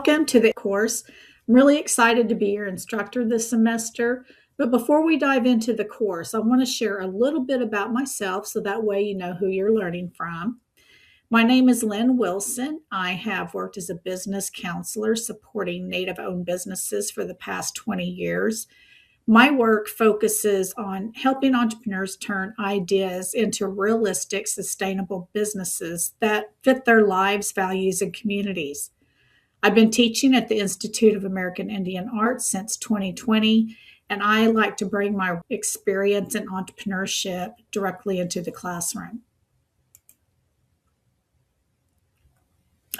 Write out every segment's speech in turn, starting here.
Welcome to the course. I'm really excited to be your instructor this semester. But before we dive into the course, I want to share a little bit about myself so that way you know who you're learning from. My name is Lynn Wilson. I have worked as a business counselor supporting Native-owned businesses for the past 20 years. My work focuses on helping entrepreneurs turn ideas into realistic, sustainable businesses that fit their lives, values, and communities. I've been teaching at the Institute of American Indian Arts since 2020, and I like to bring my experience in entrepreneurship directly into the classroom.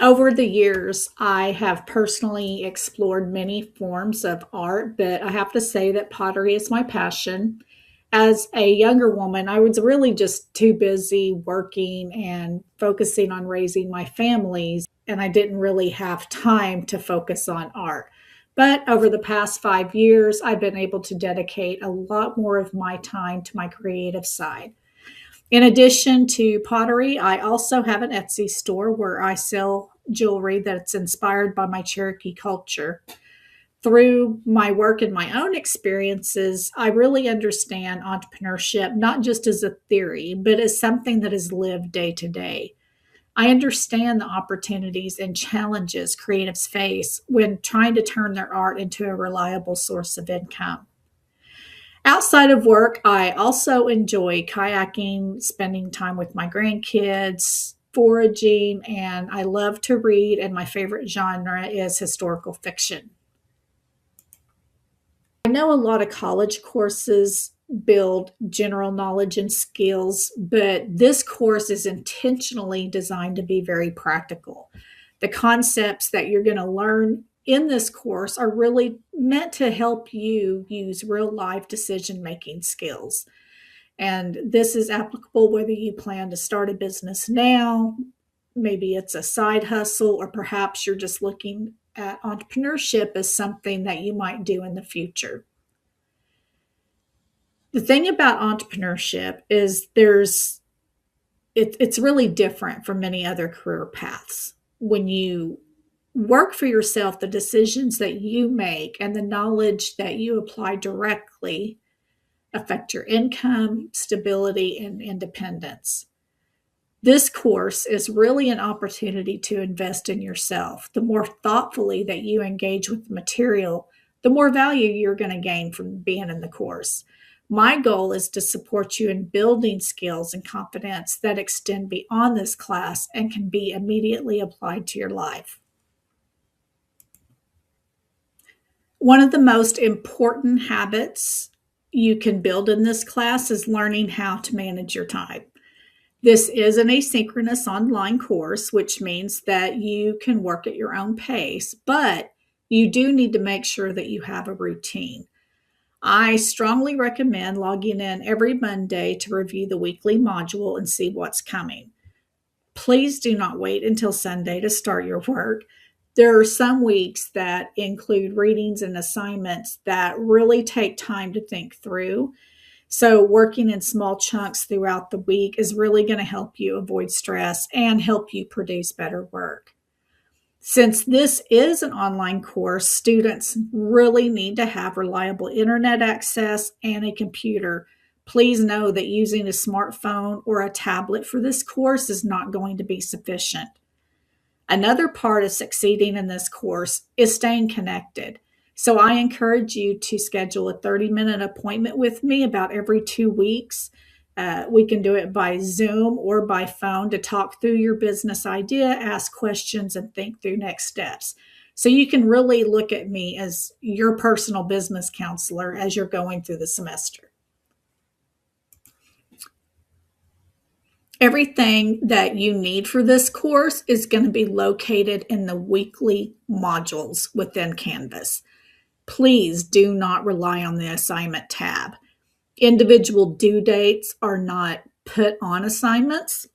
Over the years, I have personally explored many forms of art, but I have to say that pottery is my passion. As a younger woman, I was really just too busy working and focusing on raising my families, and I didn't really have time to focus on art. But over the past 5 years, I've been able to dedicate a lot more of my time to my creative side. In addition to pottery, I also have an Etsy store where I sell jewelry that's inspired by my Cherokee culture. Through my work and my own experiences, I really understand entrepreneurship not just as a theory, but as something that is lived day to day. I understand the opportunities and challenges creatives face when trying to turn their art into a reliable source of income. Outside of work, I also enjoy kayaking, spending time with my grandkids, foraging, and I love to read, and my favorite genre is historical fiction. I know a lot of college courses build general knowledge and skills, but this course is intentionally designed to be very practical. The concepts that you're going to learn in this course are really meant to help you use real life decision making skills. And this is applicable whether you plan to start a business now, maybe it's a side hustle, or perhaps you're just looking at entrepreneurship as something that you might do in the future. The thing about entrepreneurship is it's really different from many other career paths. When you work for yourself, the decisions that you make and the knowledge that you apply directly affect your income, stability, and independence. This course is really an opportunity to invest in yourself. The more thoughtfully that you engage with the material, the more value you're going to gain from being in the course. My goal is to support you in building skills and confidence that extend beyond this class and can be immediately applied to your life. One of the most important habits you can build in this class is learning how to manage your time. This is an asynchronous online course, which means that you can work at your own pace, but you do need to make sure that you have a routine. I strongly recommend logging in every Monday to review the weekly module and see what's coming. Please do not wait until Sunday to start your work. There are some weeks that include readings and assignments that really take time to think through. So working in small chunks throughout the week is really going to help you avoid stress and help you produce better work. Since this is an online course, students really need to have reliable internet access and a computer. Please know that using a smartphone or a tablet for this course is not going to be sufficient. Another part of succeeding in this course is staying connected. So I encourage you to schedule a 30-minute appointment with me about every 2 weeks. We can do it by Zoom or by phone to talk through your business idea, ask questions, and think through next steps. So you can really look at me as your personal business counselor as you're going through the semester. Everything that you need for this course is going to be located in the weekly modules within Canvas. Please do not rely on the assignment tab. Individual due dates are not put on assignments.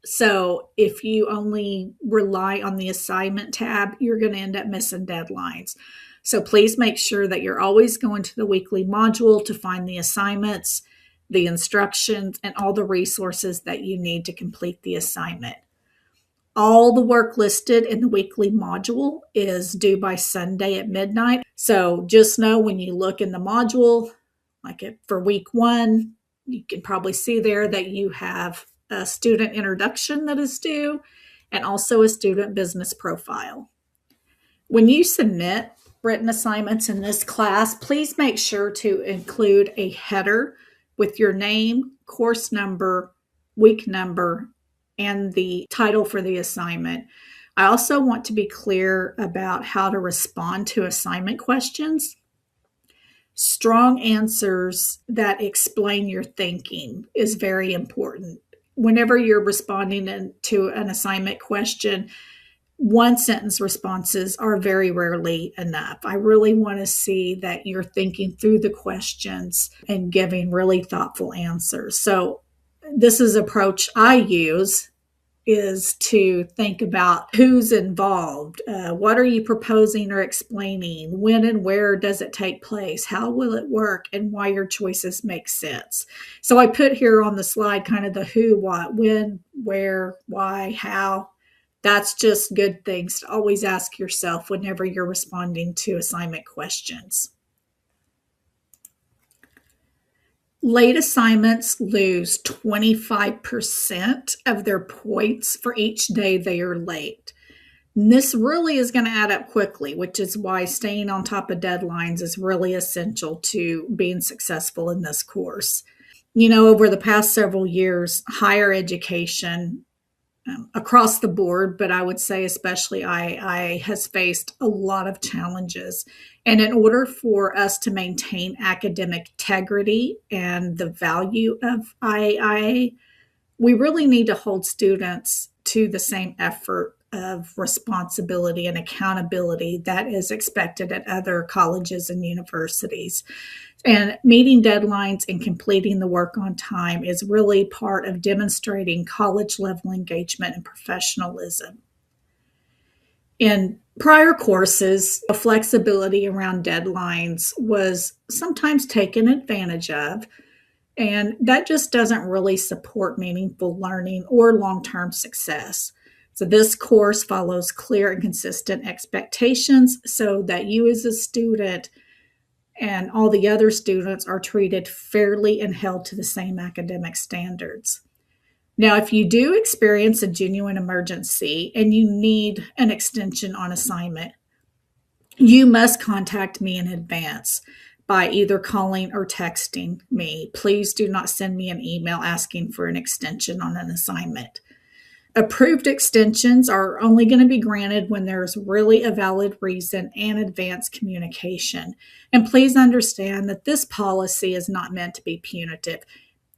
So if you only rely on the assignment tab, you're going to end up missing deadlines. So please make sure that you're always going to the weekly module to find the assignments, the instructions, and all the resources that you need to complete the assignment. All the work listed in the weekly module is due by Sunday at midnight. So just know when you look in the module, for week 1, you can probably see there that you have a student introduction that is due and also a student business profile. When you submit written assignments in this class, please make sure to include a header with your name, course number, week number, and the title for the assignment. I also want to be clear about how to respond to assignment questions. Strong answers that explain your thinking is very important. Whenever you're responding to an assignment question, one sentence responses are very rarely enough. I really want to see that you're thinking through the questions and giving really thoughtful answers. So this is approach I use, is to think about who's involved. What are you proposing or explaining? When and where does it take place? How will it work? And why your choices make sense. So I put here on the slide kind of the who, what, when, where, why, how. That's just good things to always ask yourself whenever you're responding to assignment questions. Late assignments lose 25% of their points for each day they are late. And this really is going to add up quickly, which is why staying on top of deadlines is really essential to being successful in this course. Over the past several years, higher education across the board, but I would say especially I has faced a lot of challenges. And in order for us to maintain academic integrity and the value of IAIA, we really need to hold students to the same effort of responsibility and accountability that is expected at other colleges and universities. And meeting deadlines and completing the work on time is really part of demonstrating college level engagement and professionalism. In prior courses, flexibility around deadlines was sometimes taken advantage of, and that just doesn't really support meaningful learning or long-term success. So this course follows clear and consistent expectations so that you as a student and all the other students are treated fairly and held to the same academic standards. Now, if you do experience a genuine emergency and you need an extension on assignment, you must contact me in advance by either calling or texting me. Please do not send me an email asking for an extension on an assignment. Approved extensions are only going to be granted when there's really a valid reason and advanced communication. And please understand that this policy is not meant to be punitive.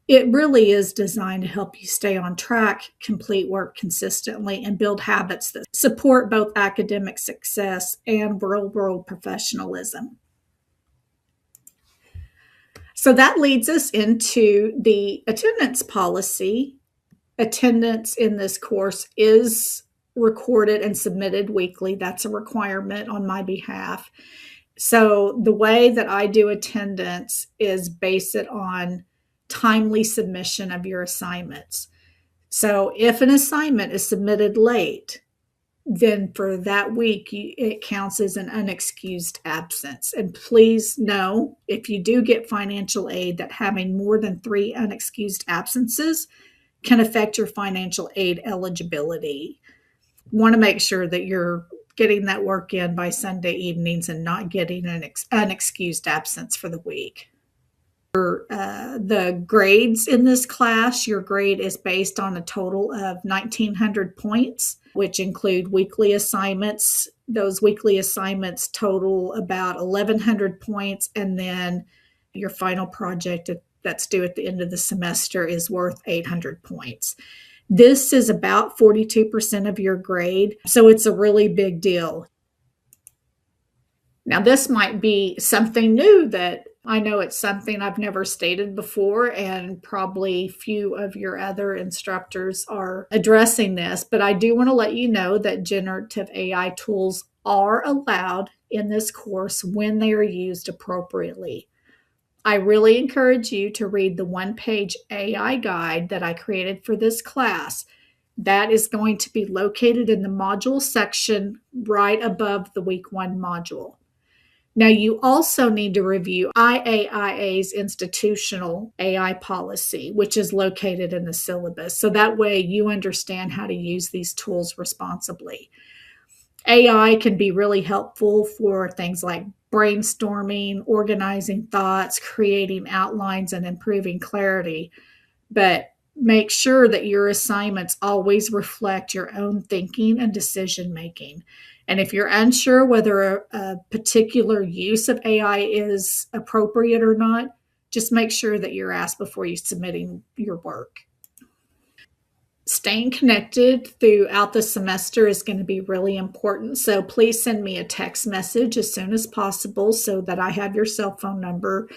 It really is designed to help you stay on track, complete work consistently, and build habits that support both academic success and real-world professionalism. So that leads us into the attendance policy. Attendance in this course is recorded and submitted weekly. That's a requirement on my behalf. So the way that I do attendance is base it on timely submission of your assignments. So if an assignment is submitted late, then for that week, it counts as an unexcused absence. And please know, if you do get financial aid, that having more than 3 unexcused absences can affect your financial aid eligibility. Want to make sure that you're getting that work in by Sunday evenings and not getting an unexcused absence for the week. For the grades in this class, your grade is based on a total of 1,900 points, which include weekly assignments. Those weekly assignments total about 1,100 points, and then your final project that's due at the end of the semester is worth 800 points. This is about 42% of your grade, so it's a really big deal. Now, this might be something new that I know it's something I've never stated before, and probably few of your other instructors are addressing this, but I do want to let you know that generative AI tools are allowed in this course when they are used appropriately. I really encourage you to read the one-page AI guide that I created for this class. That is going to be located in the module section right above the week one module. Now, you also need to review IAIA's institutional AI policy, which is located in the syllabus. So that way you understand how to use these tools responsibly. AI can be really helpful for things like brainstorming, organizing thoughts, creating outlines, and improving clarity. But make sure that your assignments always reflect your own thinking and decision making. And if you're unsure whether a particular use of AI is appropriate or not, just make sure that you're asked before you're submitting your work. Staying connected throughout the semester is going to be really important. So please send me a text message as soon as possible so that I have your cell phone number.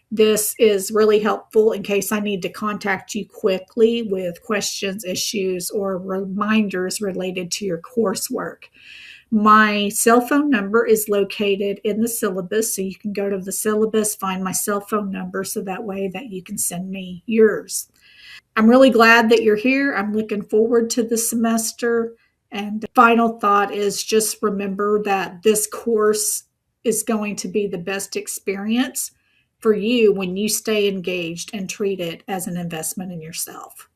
This is really helpful in case I need to contact you quickly with questions, issues, or reminders related to your coursework. My cell phone number is located in the syllabus, so you can go to the syllabus, find my cell phone number, so that way that you can send me yours. I'm really glad that you're here. I'm looking forward to the semester. And the final thought is just remember that this course is going to be the best experience for you when you stay engaged and treat it as an investment in yourself.